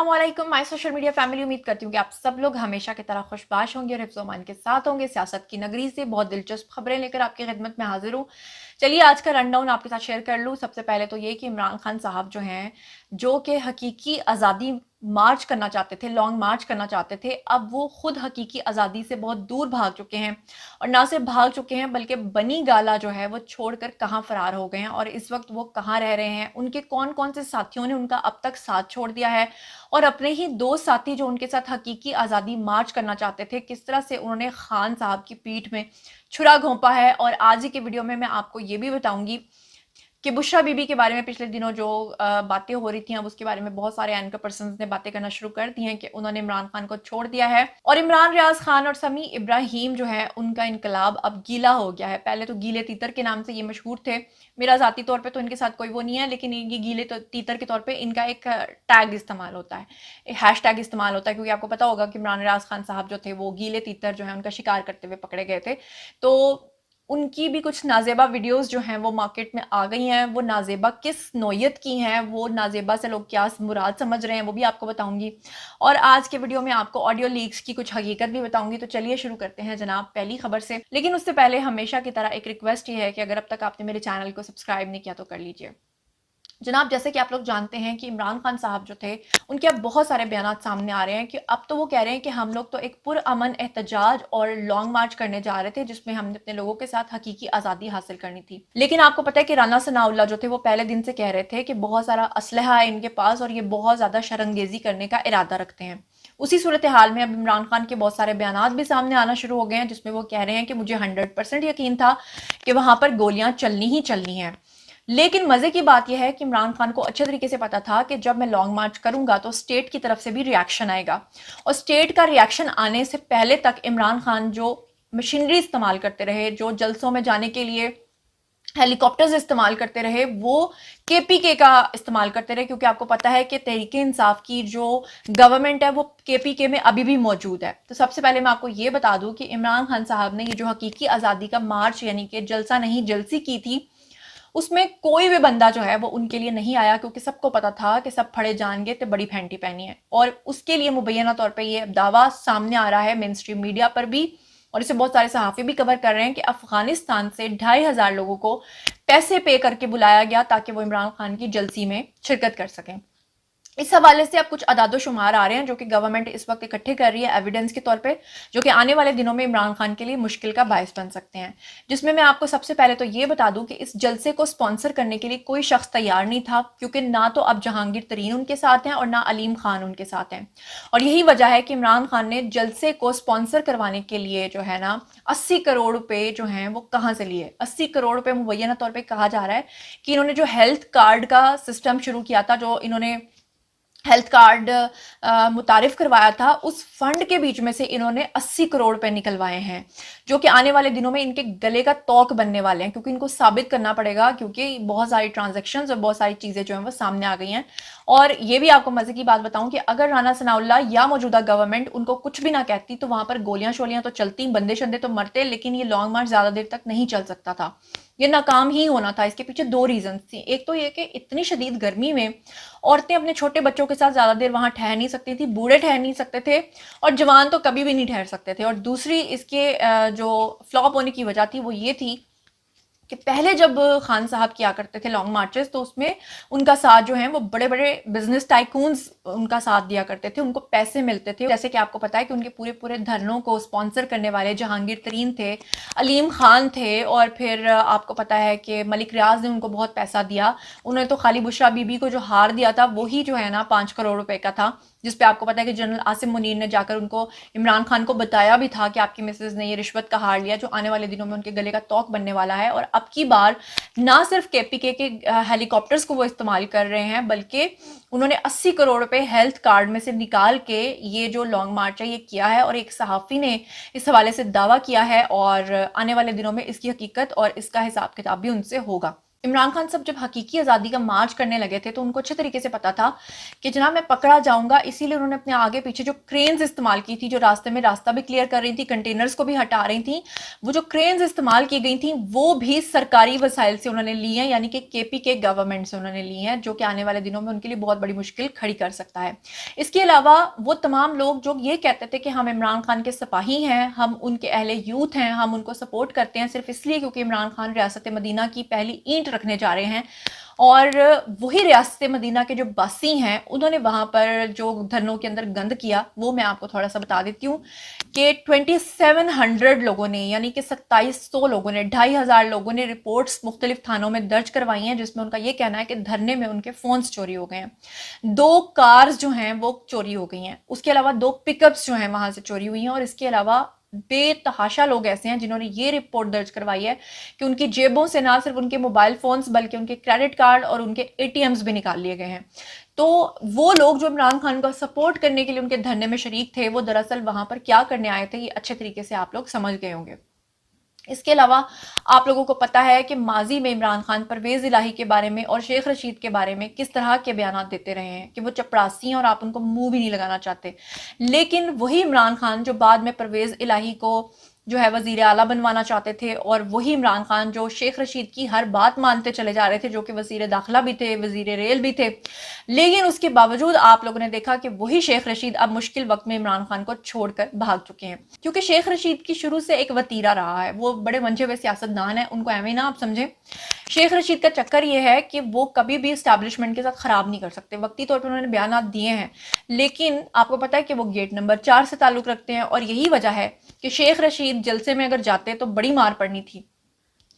अस्सलामुअलैकुम my social media family. उम्मीद करती हूँ कि आप सब लोग हमेशा की तरह खुशबाश होंगे और हिफ्ज़-ओ-अमान के साथ होंगे। सियासत की नगरी से बहुत दिलचस्प खबरें लेकर आपकी खिदमत में हाजिर हूँ। चलिए आज का रनडाउन आपके साथ शेयर कर लूँ। सबसे पहले तो ये कि इमरान खान साहब जो हैं, जो कि हकीकी आज़ादी मार्च करना चाहते थे, लॉन्ग मार्च करना चाहते थे, अब वो खुद हकीकी आज़ादी से बहुत दूर भाग चुके हैं। और ना सिर्फ भाग चुके हैं बल्कि बनी गाला जो है वो छोड़कर कहाँ फरार हो गए हैं और इस वक्त वो कहाँ रह रहे हैं, उनके कौन कौन से साथियों ने उनका अब तक साथ छोड़ दिया है और अपने ही दो साथी जो उनके साथ हकीकी आज़ादी मार्च करना चाहते थे, किस तरह से उन्होंने खान साहब की पीठ में छुरा घोंपा है। और आज ही के वीडियो में मैं आपको ये भी बताऊंगी कि बुशरा बीबी के बारे में पिछले दिनों जो बातें हो रही थी, अब उसके बारे में बहुत सारे एंकर पर्सन्स ने बातें करना शुरू कर दी हैं कि उन्होंने इमरान खान को छोड़ दिया है और इमरान रियाज खान और समी इब्राहिम जो है उनका इनकलाब अब गीला हो गया है। पहले तो गीले तीतर के नाम से ये मशहूर थे। मेरा ज़ाती तौर पे तो इनके साथ कोई वो नहीं है, लेकिन ये गीले तीतर के तौर पे इनका एक टैग इस्तेमाल होता है, हैश टैग इस्तेमाल होता है, क्योंकि आपको पता होगा कि इमरान रियाज खान साहब जो थे वो गीले तीतर जो है उनका शिकार करते हुए पकड़े गए थे। तो उनकी भी कुछ नाज़ेबा वीडियोस जो हैं वो मार्केट में आ गई हैं। वो नाज़ेबा किस नौयत की हैं, वो नाज़ेबा से लोग क्या मुराद समझ रहे हैं, वो भी आपको बताऊंगी। और आज के वीडियो में आपको ऑडियो लीक्स की कुछ हकीकत भी बताऊंगी। तो चलिए शुरू करते हैं जनाब पहली खबर से। लेकिन उससे पहले हमेशा की तरह एक रिक्वेस्ट ये है कि अगर अब तक आपने मेरे चैनल को सब्सक्राइब नहीं किया तो कर लीजिए। जनाब, जैसे कि आप लोग जानते हैं कि इमरान खान साहब जो थे उनके अब बहुत सारे बयानात सामने आ रहे हैं कि अब तो वो कह रहे हैं कि हम लोग तो एक पुरअमन एहतजाज और लॉन्ग मार्च करने जा रहे थे जिसमें हमने अपने लोगों के साथ हकीकी आज़ादी हासिल करनी थी। लेकिन आपको पता है कि राना सनाउल्लाह जो थे वो पहले दिन से कह रहे थे कि बहुत सारा असलहा है इनके पास और ये बहुत ज़्यादा शरंगेजी करने का इरादा रखते हैं। उसी सूरत हाल में अब इमरान खान के बहुत सारे बयानात भी सामने आना शुरू हो गए हैं जिसमें वो कह रहे हैं कि मुझे 100% यकीन था कि वहां पर गोलियां चलनी ही चलनी है। लेकिन मजे की बात यह है कि इमरान खान को अच्छे तरीके से पता था कि जब मैं लॉन्ग मार्च करूंगा तो स्टेट की तरफ से भी रिएक्शन आएगा और स्टेट का रिएक्शन आने से पहले तक इमरान खान जो मशीनरी इस्तेमाल करते रहे, जो जलसों में जाने के लिए हेलीकॉप्टर्स इस्तेमाल करते रहे, वो केपीके का इस्तेमाल करते रहे, क्योंकि आपको पता है कि तहरीक इंसाफ की जो गवर्नमेंट है वो केपीके में अभी भी मौजूद है। तो सबसे पहले मैं आपको ये बता दूं कि इमरान खान साहब ने ये जो हकीकी आज़ादी का मार्च यानी कि जलसा नहीं जलसी की थी, उसमें कोई भी बंदा जो है वो उनके लिए नहीं आया, क्योंकि सबको पता था कि सब फड़े जाएंगे तो बड़ी फैंटी पहनी है। और उसके लिए मुबैना तौर पे ये दावा सामने आ रहा है मेन स्ट्रीम मीडिया पर भी, और इसे बहुत सारे सहाफ़ी भी कवर कर रहे हैं कि अफगानिस्तान से 2500 लोगों को पैसे पे करके बुलाया गया ताकि वो इमरान खान की जलसी में शिरकत कर सकें। इस हवाले से अब कुछ अदादो शुमार आ रहे हैं जो कि गवर्नमेंट इस वक्त इकट्ठे कर रही है एविडेंस के तौर पे, जो कि आने वाले दिनों में इमरान खान के लिए मुश्किल का बायस बन सकते हैं। जिसमें मैं आपको सबसे पहले तो ये बता दूं कि इस जलसे को स्पॉन्सर करने के लिए कोई शख्स तैयार नहीं था, क्योंकि ना तो अब जहांगीर तरीन उनके साथ हैं और ना अलीम खान उनके साथ हैं। और यही वजह है कि इमरान खान ने जलसे को स्पॉन्सर करवाने के लिए जो है ना 80 करोड़ रुपए जो हैं वो कहाँ से लिए। 80 करोड़ रुपए मुबैना तौर पर कहा जा रहा है कि इन्होंने जो हेल्थ कार्ड का सिस्टम शुरू किया था, जो इन्होंने हेल्थ कार्ड मुतारिफ करवाया था, उस फंड के बीच में से इन्होंने 80 करोड़ रुपए निकलवाए हैं, जो कि आने वाले दिनों में इनके गले का तोक बनने वाले हैं, क्योंकि इनको साबित करना पड़ेगा, क्योंकि बहुत सारी ट्रांजैक्शंस और बहुत सारी चीज़ें जो हैं वो सामने आ गई हैं। और ये भी आपको मजे की बात बताऊं कि अगर राना सनाउल्लाह या मौजूदा गवर्नमेंट उनको कुछ भी ना कहती तो वहां पर गोलियां शोलियां तो चलती, बंदे शंदे तो मरते, लेकिन ये लॉन्ग मार्च ज्यादा देर तक नहीं चल सकता था, ये नाकाम ही होना था। इसके पीछे दो रीजन थी। एक तो ये कि इतनी शदीद गर्मी में औरतें अपने छोटे बच्चों के साथ ज्यादा देर वहां ठहर नहीं सकती थी, बूढ़े ठहर नहीं सकते थे और जवान तो कभी भी नहीं ठहर सकते थे। और दूसरी इसके जो फ्लॉप होने की वजह थी वो ये थी कि पहले जब खान साहब किया करते थे लॉन्ग मार्चेस तो उसमें उनका साथ जो है वो बड़े बड़े बिजनेस टाइकून्स उनका साथ दिया करते थे, उनको पैसे मिलते थे। जैसे कि आपको पता है कि उनके पूरे पूरे धरनों को स्पॉन्सर करने वाले जहांगीर तरीन थे, अलीम खान थे, और फिर आपको पता है कि मलिक रियाज ने उनको बहुत पैसा दिया। उन्होंने तो खाली बुशरा बीबी को जो हार दिया था वही जो है ना 5 करोड़ रुपए का था, जिसपे आपको पता है कि जनरल आसिम मुनीर ने जाकर उनको इमरान खान को बताया भी था कि आपकी मिसेज ने ये रिश्वत का हार लिया, जो आने वाले दिनों में उनके गले का तोक बनने वाला है। और अब की बार ना सिर्फ केपीके के हेलीकॉप्टर्स को वो इस्तेमाल कर रहे हैं, बल्कि उन्होंने 80 करोड़ रुपए हेल्थ कार्ड में से निकाल के ये जो लॉन्ग मार्च है ये किया है। और एक सहाफ़ी ने इस हवाले से दावा किया है और आने वाले दिनों में इसकी हकीकत और इसका हिसाब किताब भी उनसे होगा। इमरान खान साहब जब हकीकी आज़ादी का मार्च करने लगे थे तो उनको अच्छे तरीके से पता था कि जनाब मैं पकड़ा जाऊंगा, इसीलिए उन्होंने अपने आगे पीछे जो क्रेन्स इस्तेमाल की थी, जो रास्ते में रास्ता भी क्लियर कर रही थी, कंटेनर्स को भी हटा रही थी, वो जो क्रेन्स इस्तेमाल की गई थी वो भी सरकारी वसाइल से उन्होंने ली हैं, यानी कि केपी के गवर्नमेंट से उन्होंने ली हैं, जो कि आने वाले दिनों में उनके लिए बहुत बड़ी मुश्किल खड़ी कर सकता है। इसके अलावा वो तमाम लोग जो ये कहते थे कि हम इमरान खान के सिपाही हैं, हम उनके अहले यूथ हैं, हम उनको सपोर्ट करते हैं सिर्फ इसलिए क्योंकि इमरान खान रियासत मदीना की पहली ईंट रखने जा रहे हैं, और वही रियासत मदीना के जो बासी हैं उन्होंने वहाँ पर जो धरनों के अंदर गंद किया, वो मैं आपको थोड़ा सा बता देती हूँ कि 2700 लोगों ने, यानी कि 2700 लोगों ने, 2500 लोगों ने रिपोर्ट्स मुख्तलिफ थानों में दर्ज करवाई हैं, जिसमें उनका ये कहना है कि धरने में उनके फ़ोन्स चोरी हो गए हैं, 2 कार्स जो हैं वो चोरी हो गई हैं, उसके अलावा 2 पिकअप्स जो हैं वहाँ से चोरी हुई हैं, और इसके अलावा बेतहाशा लोग ऐसे हैं जिन्होंने ये रिपोर्ट दर्ज करवाई है कि उनकी जेबों से ना सिर्फ उनके मोबाइल फोन्स बल्कि उनके क्रेडिट कार्ड और उनके एटीएम्स भी निकाल लिए गए हैं। तो वो लोग जो इमरान खान को सपोर्ट करने के लिए उनके धरने में शरीक थे, वो दरअसल वहां पर क्या करने आए थे, ये अच्छे तरीके से आप लोग समझ गए होंगे। इसके अलावा आप लोगों को पता है कि माजी में इमरान खान परवेज़ इलाही के बारे में और शेख रशीद के बारे में किस तरह के बयान देते रहे हैं कि वो चपरासी हैं और आप उनको मुंह भी नहीं लगाना चाहते। लेकिन वही इमरान खान जो बाद में परवेज़ इलाही को जो है वजीर आला बनवाना चाहते थे, और वही इमरान खान जो शेख रशीद की हर बात मानते चले जा रहे थे, जो कि वजीर दाखिला भी थे, वजीर रेल भी थे, लेकिन उसके बावजूद आप लोगों ने देखा कि वही शेख रशीद अब मुश्किल वक्त में इमरान खान को छोड़कर भाग चुके हैं। क्योंकि शेख रशीद की शुरू से एक वतीरा रहा है, वो बड़े मंझे हुए सियासतदान है, उनको एवं ना आप समझें। शेख रशीद का चक्कर ये है कि वो कभी भी इस्टेब्लिशमेंट के साथ खराब नहीं कर सकते। वक्ती तौर पर उन्होंने बयान दिए हैं, लेकिन आपको पता है कि वो गेट नंबर 4 से ताल्लुक रखते हैं, और यही वजह है कि शेख रशीद जलसे में अगर जाते तो बड़ी मार पड़नी थी।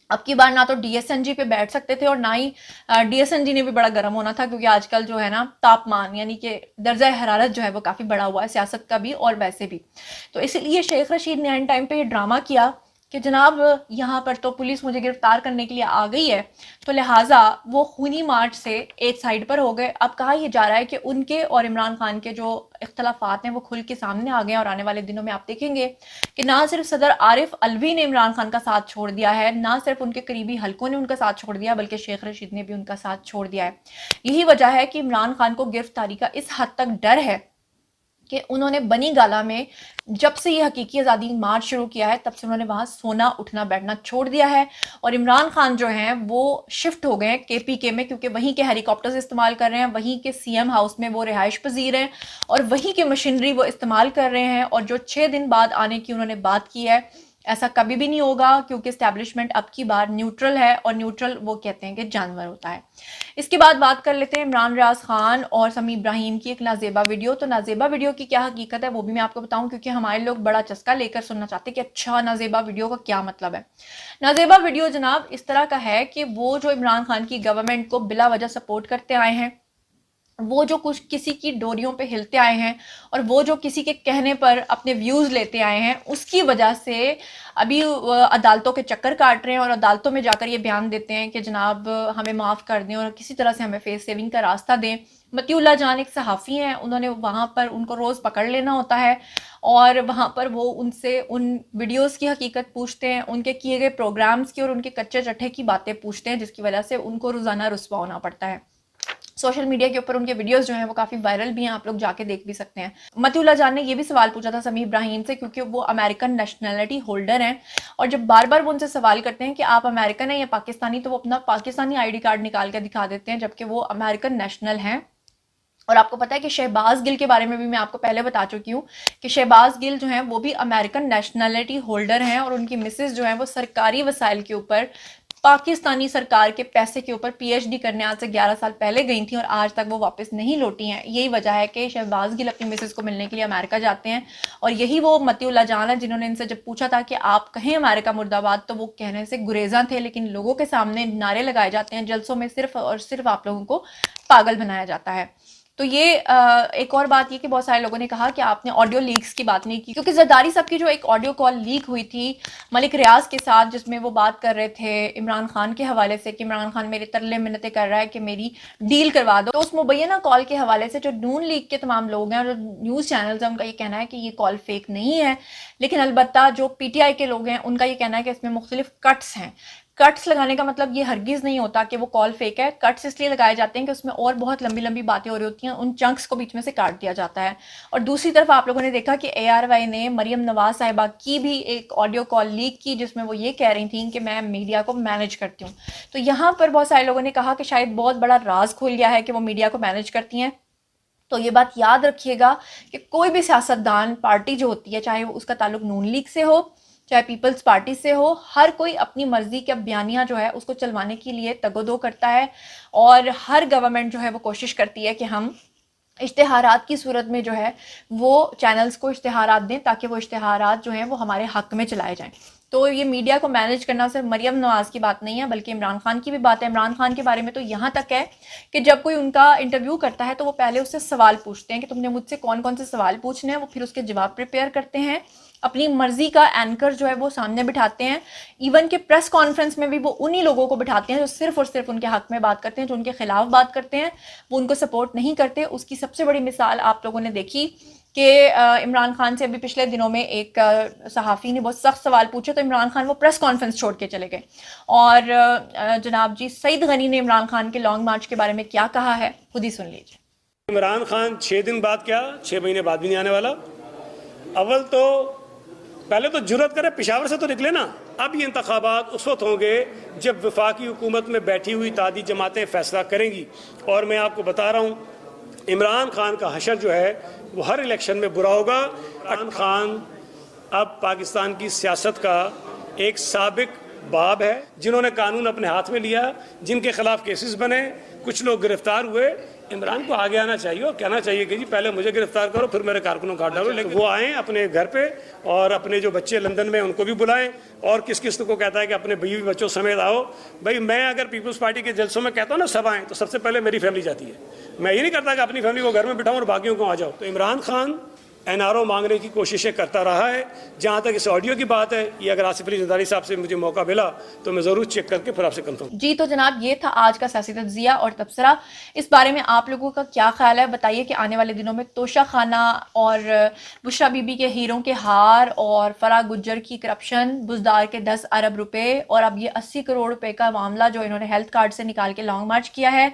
अब की बार ना तो डीएसएनजी पे बैठ सकते थे, और ना ही डीएसएनजी ने भी बड़ा गर्म होना था, क्योंकि आजकल जो है ना तापमान यानी कि दर्जा हरारत जो है वो काफ़ी बढ़ा हुआ है, सियासत का भी और वैसे भी। तो इसलिए शेख रशीद ने एंड टाइम पे ये ड्रामा किया कि जनाब यहाँ पर तो पुलिस मुझे गिरफ्तार करने के लिए आ गई है, तो लिहाजा वो खूनी मार्च से एक साइड पर हो गए। अब कहा यह जा रहा है कि उनके और इमरान खान के जो इख्तलाफात हैं वो खुल के सामने आ गए हैं, और आने वाले दिनों में आप देखेंगे कि ना सिर्फ सदर आरिफ अलवी ने इमरान खान का साथ छोड़ दिया है, ना सिर्फ उनके करीबी हलकों ने उनका साथ छोड़ दिया, बल्कि शेख रशीद ने भी उनका साथ छोड़ दिया है। यही वजह है कि इमरान खान को गिरफ्तारी का इस हद तक डर है कि उन्होंने बनी गाला में जब से ये हकीकी आज़ादी मार्च शुरू किया है, तब से उन्होंने वहाँ सोना उठना बैठना छोड़ दिया है, और इमरान खान जो हैं वो शिफ्ट हो गए हैं केपीके में, क्योंकि वहीं के हेलीकॉप्टर्स इस्तेमाल कर रहे हैं, वहीं के सीएम हाउस में वो रिहाइश पजीर हैं, और वहीं की मशीनरी वो इस्तेमाल कर रहे हैं। और जो 6 दिन बाद आने की उन्होंने बात की है, ऐसा कभी भी नहीं होगा, क्योंकि इस्टेब्लिशमेंट अब की बार न्यूट्रल है, और न्यूट्रल वो कहते हैं कि जानवर होता है। इसके बाद बात कर लेते हैं इमरान रियाज खान और समी इब्राहिम की एक नाजेबा वीडियो। तो नाजेबा वीडियो की क्या हकीकत है वो भी मैं आपको बताऊं, क्योंकि हमारे लोग बड़ा चस्का लेकर सुनना चाहते हैं कि अच्छा नाजेबा वीडियो का क्या मतलब है। नाजेबा वीडियो जनाब इस तरह का है कि वो जो इमरान खान की गवर्नमेंट को बिला वजह सपोर्ट करते आए हैं, वो जो कुछ किसी की डोरियों पे हिलते आए हैं, और वो जो किसी के कहने पर अपने व्यूज़ लेते आए हैं, उसकी वजह से अभी अदालतों के चक्कर काट रहे हैं, और अदालतों में जाकर ये बयान देते हैं कि जनाब हमें माफ़ कर दें और किसी तरह से हमें फेस सेविंग का रास्ता दें। मतीउल्लाह जान एक सहाफ़ी हैं, उन्होंने वहाँ पर उनको रोज़ पकड़ लेना होता है, और वहाँ पर वो उनसे उन वीडियोज़ की हकीकत पूछते हैं, उनके किए गए प्रोग्राम्स की और उनके कच्चे चट्टे की बातें पूछते हैं, जिसकी वजह से उनको रोज़ाना रुस्वा होना पड़ता है। सोशल मीडिया के ऊपर उनके वीडियोस जो हैं वो काफ़ी वायरल भी हैं, आप लोग जाके देख भी सकते हैं। मतीउल्लाह जान ने ये भी सवाल पूछा था समी इब्राहिम से, क्योंकि वो अमेरिकन नेशनैलिटी होल्डर हैं, और जब बार बार वो उनसे सवाल करते हैं कि आप अमेरिकन हैं या पाकिस्तानी, तो वो अपना पाकिस्तानी आईडी कार्ड निकाल के दिखा देते हैं, जबकि वो अमेरिकन नेशनल हैं। और आपको पता है कि शहबाज गिल के बारे में भी मैं आपको पहले बता चुकी हूँ कि शहबाज गिल जो हैं वो भी अमेरिकन नेशनैलिटी होल्डर हैं, और उनकी मिसेज जो हैं वो सरकारी वसाइल के ऊपर पाकिस्तानी सरकार के पैसे के ऊपर पीएचडी करने आज से 11 साल पहले गई थी, और आज तक वो वापस नहीं लौटी हैं। यही वजह है कि शहबाज गिल अपनी मिसेस को मिलने के लिए अमेरिका जाते हैं, और यही वो मतीउल्लाह जान है जिन्होंने इनसे जब पूछा था कि आप कहें अमेरिका मुर्दाबाद, तो वो कहने से गुरेजा थे, लेकिन लोगों के सामने नारे लगाए जाते हैं, जलसों में सिर्फ और सिर्फ आप लोगों को पागल बनाया जाता है। तो ये एक और बात ये कि बहुत सारे लोगों ने कहा कि आपने ऑडियो लीक्स की बात नहीं की, क्योंकि जरदारी साहब की जो एक ऑडियो कॉल लीक हुई थी मलिक रियाज के साथ, जिसमें वो बात कर रहे थे इमरान खान के हवाले से कि इमरान खान मेरे तरले मिन्नतें कर रहा है कि मेरी डील करवा दो, तो उस मुबैना कॉल के हवाले से जो नून लीग के तमाम लोग हैं और जो न्यूज़ चैनल्स हैं उनका ये कहना है कि ये कॉल फेक नहीं है, लेकिन अलबत्ता जो पीटीआई के लोग हैं उनका ये कहना है कि इसमें मुख्तलिफ कट्स हैं। کٹس لگانے کا مطلب یہ ہرگز نہیں ہوتا کہ وہ کال فیک ہے. کٹس اس لیے لگائے جاتے ہیں کہ اس میں اور بہت لمبی لمبی باتیں ہو رہی ہوتی ہیں, ان چنکس کو بیچ میں سے کاٹ دیا جاتا ہے. اور دوسری طرف آپ لوگوں نے دیکھا کہ ARY نے مریم نواز صاحبہ کی بھی ایک آڈیو کال لیک کی جس میں وہ یہ کہہ رہی تھیں کہ میں میڈیا کو مینیج کرتی ہوں. تو یہاں پر بہت سارے لوگوں نے کہا کہ شاید بہت بڑا راز کھل گیا ہے کہ وہ میڈیا کو مینیج کرتی ہیں. تو یہ بات یاد رکھیے گا کہ کوئی بھی سیاستدان پارٹی جو ہوتی ہے, چاہے وہ اس کا تعلق نون لیگ سے ہو چاہے پیپلز پارٹی سے ہو, ہر کوئی اپنی مرضی کا بیانیہ جو ہے اس کو چلوانے کے لیے تگ و دو کرتا ہے. اور ہر گورنمنٹ جو ہے وہ کوشش کرتی ہے کہ ہم اشتہارات کی صورت میں جو ہے وہ چینلز کو اشتہارات دیں تاکہ وہ اشتہارات جو ہیں وہ ہمارے حق میں چلائے جائیں. تو یہ میڈیا کو مینیج کرنا صرف مریم نواز کی بات نہیں ہے بلکہ عمران خان کی بھی بات ہے. عمران خان کے بارے میں تو یہاں تک ہے کہ جب کوئی ان کا انٹرویو کرتا ہے تو وہ پہلے اس سے سوال پوچھتے ہیں کہ تم نے مجھ سے کون کون سے سوال پوچھنے ہیں, وہ پھر اس کے جواب پریپیئر کرتے ہیں, اپنی مرضی کا اینکر جو ہے وہ سامنے بٹھاتے ہیں. ایون کہ پریس کانفرنس میں بھی وہ انہی لوگوں کو بٹھاتے ہیں جو صرف اور صرف ان کے حق میں بات کرتے ہیں, جو ان کے خلاف بات کرتے ہیں وہ ان کو سپورٹ نہیں کرتے. اس کی سب سے بڑی مثال آپ لوگوں نے دیکھی کہ عمران خان سے ابھی پچھلے دنوں میں ایک صحافی نے بہت سخت سوال پوچھے تو عمران خان وہ پریس کانفرنس چھوڑ کے چلے گئے. اور جناب جی سعید غنی نے عمران خان کے لانگ مارچ کے بارے میں کیا کہا ہے خود ہی سن لیجیے. عمران خان 6 دن بعد کیا 6 مہینے بعد بھی نہیں آنے والا. اول تو پہلے تو جرت کرے پشاور سے تو نکلے نا. اب یہ انتخابات اس وقت ہوں گے جب وفاقی حکومت میں بیٹھی ہوئی اتحادی جماعتیں فیصلہ کریں گی. اور میں آپ کو بتا رہا ہوں عمران خان کا حشر جو ہے وہ ہر الیکشن میں برا ہوگا. عمران خان اب پاکستان کی سیاست کا ایک سابق باب ہے, جنہوں نے قانون اپنے ہاتھ میں لیا, جن کے خلاف کیسز بنے, کچھ لوگ گرفتار ہوئے. عمران کو آگے آنا چاہیے اور کہنا چاہیے کہ جی پہلے مجھے گرفتار کرو پھر میرے کارکنوں کو ہٹا ڈالو. لیکن وہ آئیں اپنے گھر پہ اور اپنے جو بچے لندن میں ان کو بھی بلائیں. اور کس کس کو کہتا ہے کہ اپنے بیوی بچوں سمیت آؤ. بھائی میں اگر پیپلز پارٹی کے جلسوں میں کہتا ہوں نا سب آئیں تو سب سے پہلے میری فیملی جاتی ہے. میں یہ نہیں کرتا کہ اپنی فیملی کو گھر میں بٹھاؤں اور باقیوں کو آ جاؤ. تو عمران خان NRO مانگنے کی کوششیں کرتا رہا ہے. جہاں تک اس آڈیو کی بات ہے, یہ اگر آصف علی زرداری صاحب سے مجھے موقع ملا تو میں ضرور چیک کر کے پھر آپ سے کنفرم. جی تو جناب یہ تھا آج کا سیاسی تجزیہ اور تبصرہ. اس بارے میں آپ لوگوں کا کیا خیال ہے بتائیے کہ آنے والے دنوں میں توشہ خانہ اور بشرا بی بی کے ہیروں کے ہار اور فرا گجر کی کرپشن, بزدار کے 10 ارب روپے اور اب یہ 80 کروڑ روپے کا معاملہ جو انہوں نے ہیلتھ کارڈ سے نکال کے لانگ مارچ کیا ہے,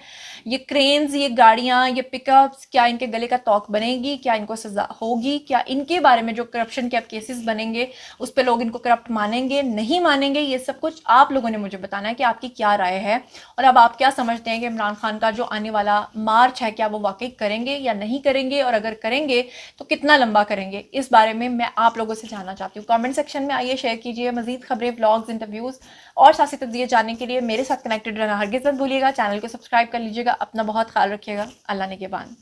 یہ کرینز, یہ گاڑیاں, یہ پک اپس, کیا ان کے گلے کا توق بنے گی, کیا ان کو سزا ہوگی, کیا ان کے بارے میں جو کرپشن کے اب کیسز بنیں گے اس پہ لوگ ان کو کرپٹ مانیں گے نہیں مانیں گے, یہ سب کچھ آپ لوگوں نے مجھے بتانا ہے کہ آپ کی کیا رائے ہے. اور اب آپ کیا سمجھتے ہیں کہ عمران خان کا جو آنے والا مارچ ہے کیا وہ واقعی کریں گے یا نہیں کریں گے, اور اگر کریں گے تو کتنا لمبا کریں گے, اس بارے میں آپ لوگوں سے جاننا چاہتی ہوں. کامنٹ سیکشن میں آئیے, شیئر کیجیے. مزید خبریں, بلاگز, انٹرویوز اور سیاسی تجزیے جاننے کے لیے میرے ساتھ کنیکٹڈ رہنا ہرگز مت بھولیے گا. چینل کو سبسکرائب کر لیجیے گا. اپنا بہت خیال رکھیے گا. اللہ نگہبان.